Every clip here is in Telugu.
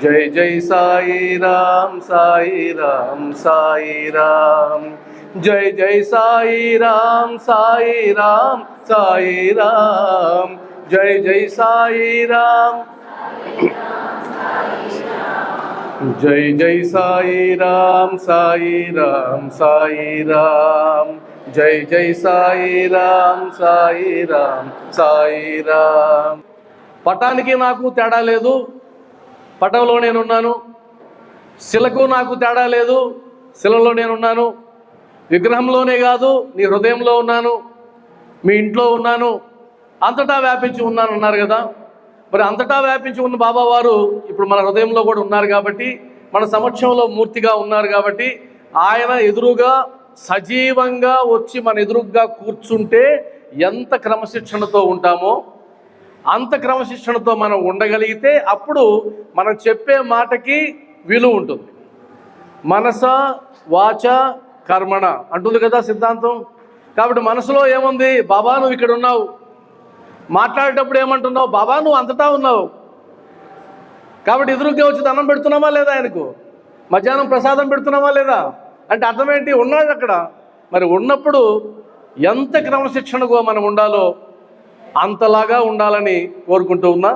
జై జై సాయి రామ్ సాయి రామ్ సాయి రామ్, జై జై సాయి రామ్ సాయి రామ్ సాయి రామ్, జై జై సాయి రామ్, జై జై సాయి రామ్ సాయి రామ్ సాయి రామ్, జై జై సాయి రామ్ సాయి రామ్ సాయి రామ్. పటానికి నాకు తేడా లేదు, పటంలో నేనున్నాను. శిలకు నాకు తేడా లేదు, శిలలో నేనున్నాను. విగ్రహంలోనే కాదు, నీ హృదయంలో ఉన్నాను, మీ ఇంట్లో ఉన్నాను, అంతటా వ్యాపించి ఉన్నాను అన్నారు కదా. మరి అంతటా వ్యాపించి ఉన్న బాబావారు ఇప్పుడు మన హృదయంలో కూడా ఉన్నారు కాబట్టి, మన సమక్షంలో మూర్తిగా ఉన్నారు కాబట్టి, ఆయన ఎదురుగా సజీవంగా వచ్చి మన ఎదురుగా కూర్చుంటే ఎంత క్రమశిక్షణతో ఉంటామో అంత క్రమశిక్షణతో మనం ఉండగలిగితే అప్పుడు మనం చెప్పే మాటకి విలువ ఉంటుంది. మనస వాచ కర్మణ అంటుంది కదా సిద్ధాంతం. కాబట్టి మనసులో ఏముంది, బాబా నువ్వు ఇక్కడ ఉన్నావు. మాట్లాడేటప్పుడు ఏమంటున్నావు, బాబా నువ్వు అంతటా ఉన్నావు. కాబట్టి ఎదురుగా వచ్చి దండం పెడుతున్నామా లేదా, ఆయనకు మధ్యాహ్నం ప్రసాదం పెడుతున్నామా లేదా అంటే అర్థం ఏంటి, ఉన్నాడు అక్కడ. మరి ఉన్నప్పుడు ఎంత క్రమశిక్షణగా మనం ఉండాలో అంతలాగా ఉండాలని కోరుకుంటూ ఉన్నా.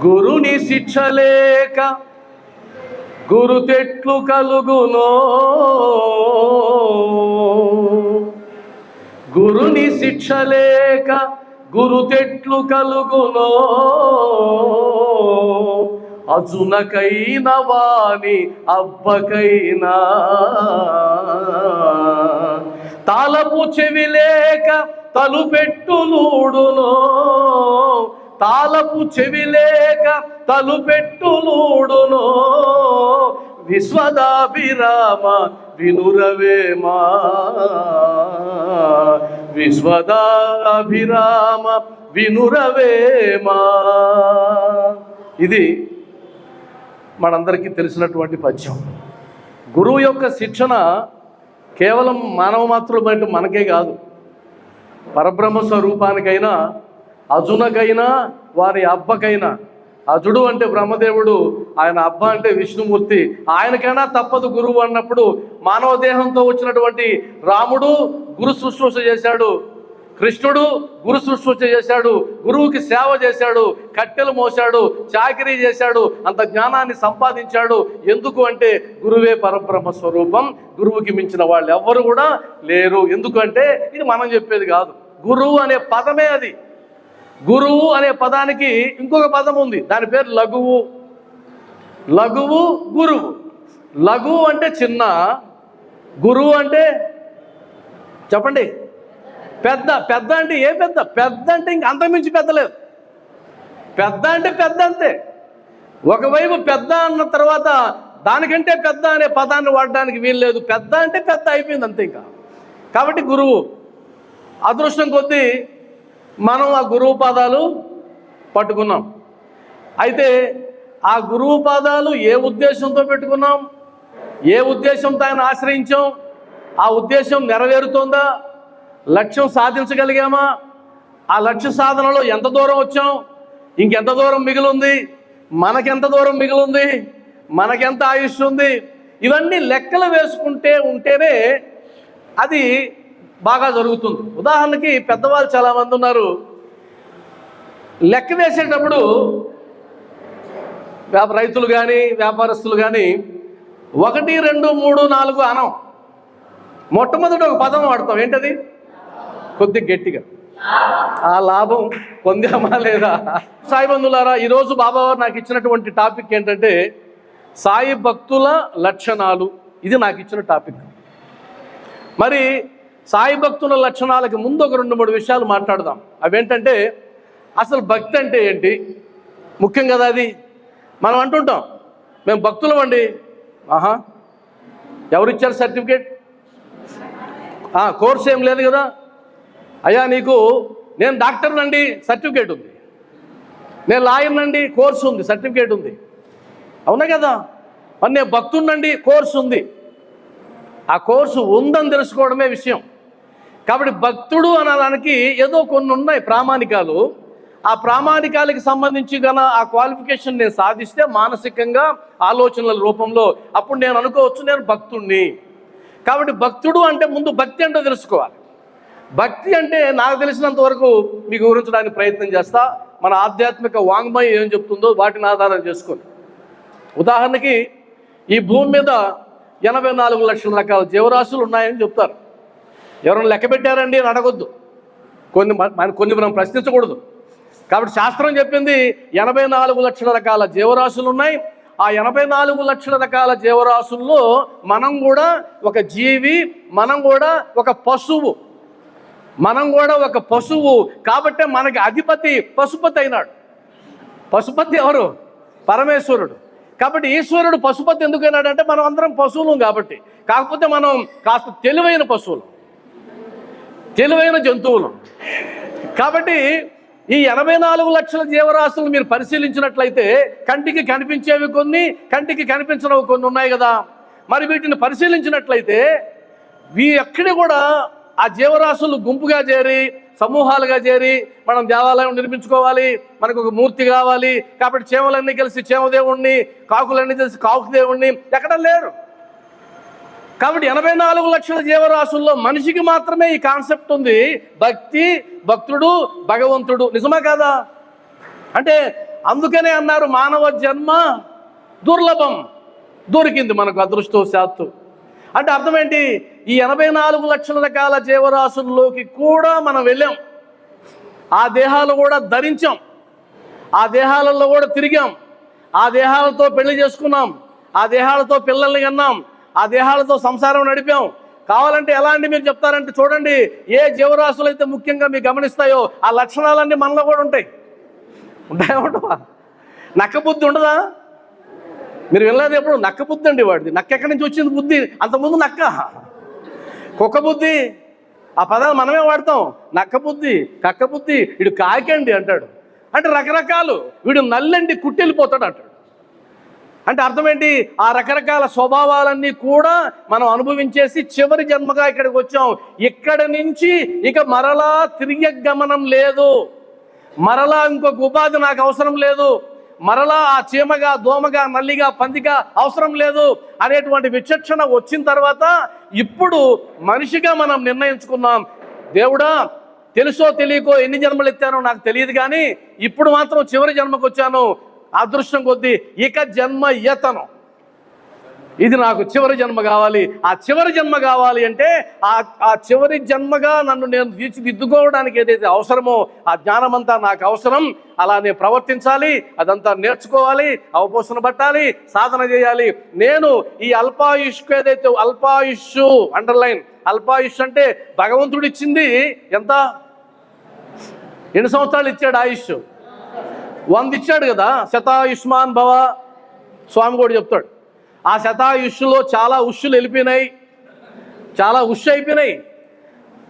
గురుని శిక్ష లేక గురు తెట్లు కలుగునో, గురుని శిక్ష లేక గురు తెట్లు కలుగునో, అజునకైన వాని అబ్బకైనా, తాళపు చెవి లేక తలుపెట్టులూడునో, తాళపు చెవి లేక తలుపెట్టులూడునో, విశ్వదాభిరామ వినురవేమా, విశ్వదాభిరామ వినురవేమా. ఇది మనందరికీ తెలిసినటువంటి పద్యం. గురువు యొక్క శిక్షణ కేవలం మానవ మాత్రులు మనకే కాదు, పరబ్రహ్మ స్వరూపానికైనా అజునకైనా వారి అబ్బకైనా. అజుడు అంటే బ్రహ్మదేవుడు, ఆయన అబ్బ అంటే విష్ణుమూర్తి. ఆయనకైనా తప్పదు గురువు అన్నప్పుడు మానవ దేహంతో వచ్చినటువంటి రాముడు గురు శుశ్రూష చేశాడు, కృష్ణుడు గురు శుశ్రూష చేశాడు, గురువుకి సేవ చేశాడు, కట్టెలు మోశాడు, చాకిరీ చేశాడు, అంత జ్ఞానాన్ని సంపాదించాడు. ఎందుకు అంటే గురువే పరబ్రహ్మ స్వరూపం, గురువుకి మించిన వాళ్ళు ఎవ్వరు కూడా లేరు. ఎందుకంటే ఇది మనం చెప్పేది కాదు, గురువు అనే పదమే అది. గురువు అనే పదానికి ఇంకొక పదం ఉంది, దాని పేరు లఘువు. లఘువు గురువు. లఘువు అంటే చిన్న, గురువు అంటే చెప్పండి పెద్ద. పెద్ద అంటే ఏ పెద్ద, పెద్ద అంటే ఇంక అంతమించి పెద్ద లేదు. పెద్ద అంటే పెద్ద అంతే. ఒకవైపు పెద్ద అన్న తర్వాత దానికంటే పెద్ద అనే పదాన్ని వాడడానికి వీలు లేదు. పెద్ద అంటే పెద్ద అయిపోయింది అంతే ఇంకా. కాబట్టి గురువు. అదృష్టం కొద్దీ మనం ఆ గురువు పాదాలు పట్టుకున్నాం. అయితే ఆ గురువు పాదాలు ఏ ఉద్దేశంతో పెట్టుకున్నాం, ఏ ఉద్దేశంతో ఆయన ఆశ్రయించాం, ఆ ఉద్దేశం నెరవేరుతోందా, లక్ష్యం సాధించగలిగామా, ఆ లక్ష్య సాధనలో ఎంత దూరం వచ్చాం, ఇంకెంత దూరం మిగిలింది, మనకెంత దూరం మిగిలింది, మనకెంత ఆయుష్ ఉంది, ఇవన్నీ లెక్కలు వేసుకుంటే ఉంటేనే అది బాగా జరుగుతుంది. ఉదాహరణకి పెద్దవాళ్ళు చాలామంది ఉన్నారు, లెక్క వేసేటప్పుడు రైతులు కానీ వ్యాపారస్తులు కానీ 1, 2, 3, 4 అనం. మొట్టమొదటి ఒక పదం వాడతాం, ఏంటది, కొద్ది గట్టిగా, ఆ లాభం పొందామా లేదా. సాయి బంధువులారా, ఈరోజు బాబావారు నాకు ఇచ్చినటువంటి టాపిక్ ఏంటంటే సాయి భక్తుల లక్షణాలు. ఇది నాకు ఇచ్చిన టాపిక్. మరి సాయి భక్తుల లక్షణాలకి ముందు ఒక 2-3 విషయాలు మాట్లాడదాం. అవేంటంటే అసలు భక్తి అంటే ఏంటి, ముఖ్యం కదా అది. మనం అంటుంటాం మేము భక్తులం అండి. ఆహా, ఎవరిచ్చారు సర్టిఫికేట్? కోర్స్ ఏం లేదు కదా. అయ్యా నీకు నేను డాక్టర్నండి, సర్టిఫికేట్ ఉంది. నేను లాయర్నండి, కోర్సు ఉంది, సర్టిఫికేట్ ఉంది. అవునా కదా. మరి నేను భక్తుడినండి, కోర్సు ఉంది. ఆ కోర్సు ఉందని తెలుసుకోవడమే విషయం. కాబట్టి భక్తుడు అనడానికి ఏదో కొన్ని ఉన్నాయి ప్రామాణికాలు. ఆ ప్రామాణికాలకి సంబంధించి ఆ క్వాలిఫికేషన్ నేను సాధిస్తే మానసికంగా ఆలోచనల రూపంలో అప్పుడు నేను అనుకోవచ్చు నేను భక్తుణ్ణి. కాబట్టి భక్తుడు అంటే ముందు భక్తి అంటే తెలుసుకోవాలి. భక్తి అంటే నాకు తెలిసినంత వరకు మీకు వివరించడానికి ప్రయత్నం చేస్తా. మన ఆధ్యాత్మిక వాంగ్మయం ఏం చెప్తుందో వాటిని ఆధారం చేసుకొని, ఉదాహరణకి ఈ భూమి మీద 84 లక్షల రకాల జీవరాశులు ఉన్నాయని చెప్తారు. ఎవరైనా లెక్క పెట్టారండి అని అడగొద్దు, కొన్ని మనం ప్రశ్నించకూడదు. కాబట్టి శాస్త్రం చెప్పింది 84 లక్షల రకాల జీవరాశులు ఉన్నాయి. ఆ 84 లక్షల రకాల జీవరాశుల్లో మనం కూడా ఒక జీవి, మనం కూడా ఒక పశువు, కాబట్టే మనకి అధిపతి పశుపతి అయినాడు. పశుపతి ఎవరు? పరమేశ్వరుడు. కాబట్టి ఈశ్వరుడు పశుపతి ఎందుకైనాడు అంటే మనం అందరం పశువులు కాబట్టి. కాకపోతే మనం కాస్త తెలివైన పశువులు, తెలివైన జంతువులు. కాబట్టి ఈ 84 లక్షల జీవరాశులు మీరు పరిశీలించినట్లయితే కంటికి కనిపించేవి కొన్ని, కంటికి కనిపించినవి కొన్ని ఉన్నాయి కదా. మరి వీటిని పరిశీలించినట్లయితే ఎక్కడి కూడా ఆ జీవరాశులు గుంపుగా చేరి, సమూహాలుగా చేరి మనం దేవాలయం నిర్మించుకోవాలి, మనకు ఒక మూర్తి కావాలి, కాబట్టి చేమలన్నీ కలిసి చేమదేవుణ్ణి, కాకులన్నీ కలిసి కాకు దేవుణ్ణి ఎక్కడ లేరు. కాబట్టి 84 లక్షల జీవరాశుల్లో మనిషికి మాత్రమే ఈ కాన్సెప్ట్ ఉంది, భక్తి, భక్తుడు, భగవంతుడు. నిజమా కాదా? అంటే అందుకనే అన్నారు మానవ జన్మ దుర్లభం, దొరికింది మనకు అదృష్టవశాత్తు. అంటే అర్థం ఏంటి? ఈ 84 లక్షల రకాల జీవరాశుల్లోకి కూడా మనం వెళ్ళాం, ఆ దేహాలు కూడా ధరించాం, ఆ దేహాలలో కూడా తిరిగాం, ఆ దేహాలతో పెళ్లి చేసుకున్నాం, ఆ దేహాలతో పిల్లల్ని కన్నాం, ఆ దేహాలతో సంసారం నడిపాం. కావాలంటే ఎలా అండి మీరు చెప్తారంటే చూడండి, ఏ జీవరాశులు అయితే ముఖ్యంగా మీరు గమనిస్తాయో ఆ లక్షణాలన్నీ మనలో కూడా ఉంటాయి. ఉంటాయా ఉండవా? నక్క బుద్ధి ఉండదా? మీరు వెళ్ళలేదు ఎప్పుడు? నక్క బుద్ధి అండి వాడిది. నక్క ఎక్కడి నుంచి వచ్చింది బుద్ధి? అంతకుముందు నక్క, కుక్క బుద్ధి, ఆ పదాలు మనమే వాడతాం. నక్క బుద్ధి, కక్క బుద్ధి, వీడు కాకండి అంటాడు. అంటే రకరకాలు. వీడు నల్లండి కుట్టెళ్ళిపోతాడు అంటాడు. అంటే అర్థం ఏంటి? ఆ రకరకాల స్వభావాలన్నీ కూడా మనం అనుభవించేసి చివరి జన్మగా ఇక్కడికి వచ్చాం. ఇక్కడి నుంచి ఇక మరలా తిరిగే గమనం లేదు, మరలా ఇంకొక ఉపాధి నాకు అవసరం లేదు, మరలా ఆ చీమగా, దోమగా, నల్లిగా, పందిగా అవసరం లేదు అనేటువంటి విచక్షణ వచ్చిన తర్వాత ఇప్పుడు మనిషిగా మనం నిర్ణయించుకున్నాం, దేవుడా తెలుసో తెలియకో ఎన్ని జన్మలు ఎత్తానో నాకు తెలియదు, కానీ ఇప్పుడు మాత్రం చివరి జన్మకు వచ్చాను, అదృష్టం కొద్దీ ఇక జన్మ ఎత్తను, ఇది నాకు చివరి జన్మ కావాలి. ఆ చివరి జన్మ కావాలి అంటే ఆ చివరి జన్మగా నన్ను నేను తీర్చిదిద్దుకోవడానికి ఏదైతే అవసరమో ఆ జ్ఞానమంతా నాకు అవసరం. అలా నేను ప్రవర్తించాలి, అదంతా నేర్చుకోవాలి, అవపోసన పట్టాలి, సాధన చేయాలి. నేను ఈ అల్పాయుష్కు ఏదైతే అల్పాయుష్షు అండర్లైన్, అల్పాయుష్ అంటే భగవంతుడు ఇచ్చింది ఎంత? ఎన్ని సంవత్సరాలు ఇచ్చాడు ఆయుష్? 100 ఇచ్చాడు కదా. శతాయుష్మాన్ భవ స్వామి కూడా చెప్తాడు. ఆ శతాయుష్లో చాలా ఉష్షులు వెళ్ళిపోయినాయి, చాలా ఉష్ అయిపోయినాయి.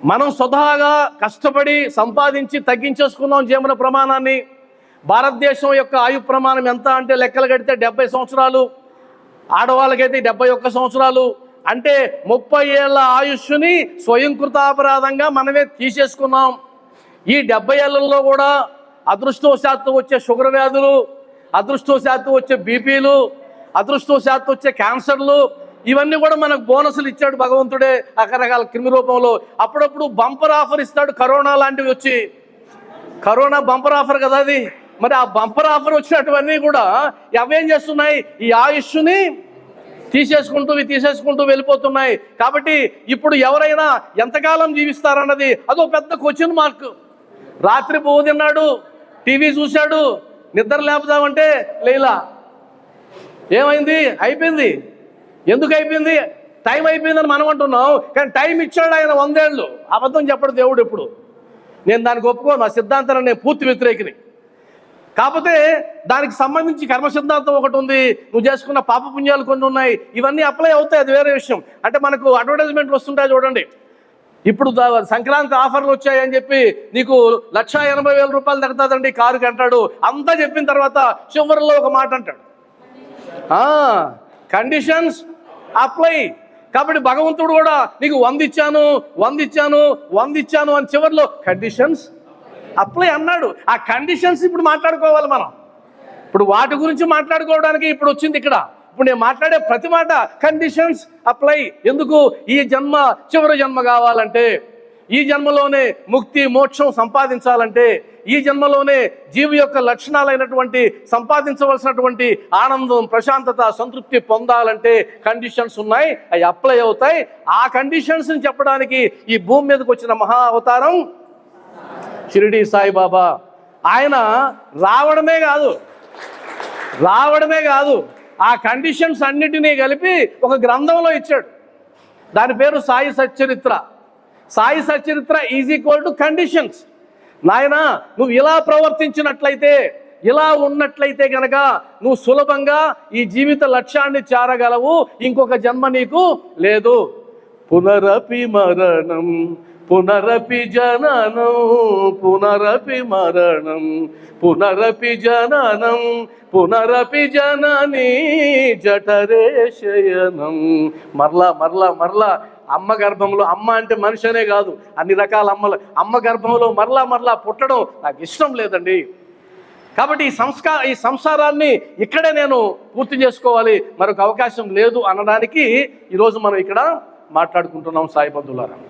మనం స్వతహాగా కష్టపడి సంపాదించి తగ్గించేసుకున్నాం జీవన ప్రమాణాన్ని. భారతదేశం యొక్క ఆయు ప్రమాణం ఎంత అంటే లెక్కలు కడితే 70 సంవత్సరాలు, ఆడవాళ్ళకైతే 71 సంవత్సరాలు. అంటే 30 ఏళ్ళ ఆయుష్ని స్వయంకృతాపరాధంగా మనమే తీసేసుకున్నాం. ఈ 70 ఏళ్లలో కూడా అదృష్టవశాత్తు వచ్చే షుగర్ వ్యాధులు, అదృష్టవశాత్తు వచ్చే బీపీలు, అదృష్టవశాత్తు వచ్చే క్యాన్సర్లు, ఇవన్నీ కూడా మనకు బోనసులు ఇచ్చాడు భగవంతుడే రకరకాల క్రిమి రూపంలో. అప్పుడప్పుడు బంపర్ ఆఫర్ ఇస్తాడు, కరోనా లాంటివి వచ్చి. కరోనా బంపర్ ఆఫర్ కదా అది. మరి ఆ బంపర్ ఆఫర్ వచ్చినటువన్నీ కూడా అవేం చేస్తున్నాయి? ఈ ఆయుష్ని తీసేసుకుంటూ వెళ్ళిపోతున్నాయి. కాబట్టి ఇప్పుడు ఎవరైనా ఎంతకాలం జీవిస్తారన్నది అదో పెద్ద క్వశ్చన్ మార్క్. రాత్రి పువ్వు తిన్నాడు, టీవీ చూశాడు, నిద్ర లేపుదామంటే లేలా. ఏమైంది? అయిపోయింది. ఎందుకు అయిపోయింది? టైం అయిపోయిందని మనం అంటున్నాం, కానీ టైం ఇచ్చాడు ఆయన 100 ఏళ్ళు. అబద్ధం చెప్పడు దేవుడు ఎప్పుడు. నేను దానికి ఒప్పుకోను, నా సిద్ధాంతాన్ని నేను పూర్తి వ్యతిరేకిని. కాకపోతే దానికి సంబంధించి కర్మ సిద్ధాంతం ఒకటి ఉంది, నువ్వు చేసుకున్న పాప పుణ్యాలు కొన్ని ఉన్నాయి, ఇవన్నీ అప్లై అవుతాయి, అది వేరే విషయం. అంటే మనకు అడ్వర్టైజ్మెంట్లు వస్తుంటాయి చూడండి, ఇప్పుడు సంక్రాంతి ఆఫర్లు వచ్చాయని చెప్పి నీకు 1,80,000 రూపాయలు తగ్గుతుందండి కారుకి అంటాడు. అంతా చెప్పిన తర్వాత చివరిలో ఒక మాట అంటాడు, కండిషన్స్ అప్లై. కాబట్టి భగవంతుడు కూడా నీకు 100 ఇచ్చాను అని చివరిలో కండిషన్స్ అప్లై అన్నాడు. ఆ కండిషన్స్ ఇప్పుడు మాట్లాడుకోవాలి మనం. ఇప్పుడు వాటి గురించి మాట్లాడుకోవడానికి ఇప్పుడు వచ్చింది ఇక్కడ. ఇప్పుడు నేను మాట్లాడే ప్రతి మాట కండిషన్స్ అప్లై. ఎందుకు? ఈ జన్మ చివరి జన్మ కావాలంటే, ఈ జన్మలోనే ముక్తి మోక్షం సంపాదించాలంటే, ఈ జన్మలోనే జీవి యొక్క లక్షణాలైనటువంటి సంపాదించవలసినటువంటి ఆనందం ప్రశాంతత సంతృప్తి పొందాలంటే కండిషన్స్ ఉన్నాయి, అవి అప్లై అవుతాయి. ఆ కండిషన్స్ని చెప్పడానికి ఈ భూమి మీదకి వచ్చిన మహా అవతారం షిరిడి సాయిబాబా. ఆయన రావడమే కాదు ఆ కండిషన్స్ అన్నిటినీ కలిపి ఒక గ్రంథంలో ఇచ్చాడు. దాని పేరు Sai Satcharitra. Sai Satcharitra is equal to conditions. నాయనా, నువ్వు ఇలా ప్రవర్తించినట్లయితే, ఇలా ఉన్నట్లయితే కనుక నువ్వు సులభంగా ఈ జీవిత లక్ష్యాన్ని చేరగలవు, ఇంకొక జన్మ నీకు లేదు. పునరపి మరణం పునరపి జననం పునరపి మరణం పునరపి జననం పునరపి జననీ జఠరే శయనం. మరలా అమ్మ గర్భంలో, అమ్మ అంటే మనిషి అనే కాదు, అన్ని రకాల అమ్మలు, అమ్మ గర్భంలో మరలా పుట్టడం నాకు ఇష్టం లేదండి. కాబట్టి ఈ సంసారాన్ని ఇక్కడే నేను పూర్తి చేసుకోవాలి, మరొక అవకాశం లేదు అనడానికి ఈరోజు మనం ఇక్కడ మాట్లాడుకుంటున్నాం సాయి బంధువులారా.